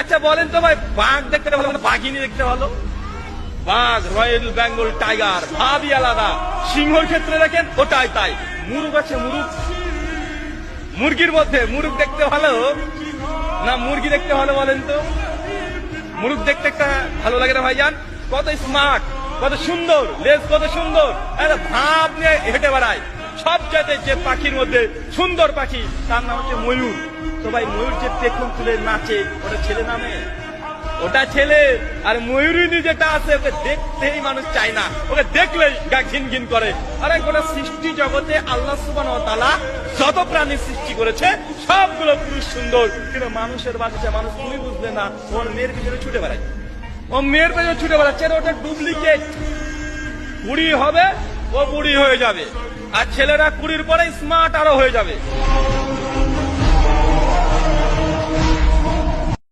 আচ্ছা বলেন তো ভাই, বাঘ দেখতে ভালো না বাঘিনী দেখতে ভালো? বাঘ, রয়্যাল বেঙ্গল টাইগার, ভাবই আলাদা। সিংহর ক্ষেত্রে দেখেন ওটাই তাই। মুরুগ আছে, মুরুগ, মুরগির মধ্যে মুরুগ দেখতে ভালো না মুরগি দেখতে ভালো বলেন তো? মুরুগ দেখতে একটা ভালো লাগে না ভাইজান? কত স্মার্ট, কত সুন্দর, লেজ কত সুন্দর, একটা ভাব নিয়ে হেঁটে বেড়ায়। সবচাইতে যে পাখির মধ্যে সুন্দর পাখি তার নাম হচ্ছে ময়ূর। তো ভাই ময়ূর যে পেখম তুলে নাচে, ওটা ছেলে নামে? ওটা ছেলে। আর ময়ূরিনী যেটা আছে ওকে দেখতেই মানুষ চায় না, ওকে দেখলেই গা ঘিন ঘিন করে। আরে গোটা সৃষ্টি জগতে আল্লাহ সুবহানাহু ওয়া তাআলা যত প্রাণী সৃষ্টি করেছে সবগুলো পুরুষ সুন্দর, কিন্তু মানুষের বাচ্চা মানুষ তুমি বুঝলে না, ওর মেয়ের পিছনে ছুটে বেড়ায়। ও মেয়ের পেছনে ছুটে বেড়াচ্ছে, ওটা ডুপ্লিকেট। কুড়ি হবে ও বুড়ি হয়ে যাবে, আর ছেলেরা কুড়ির পরে স্মার্ট আরো হয়ে যাবে।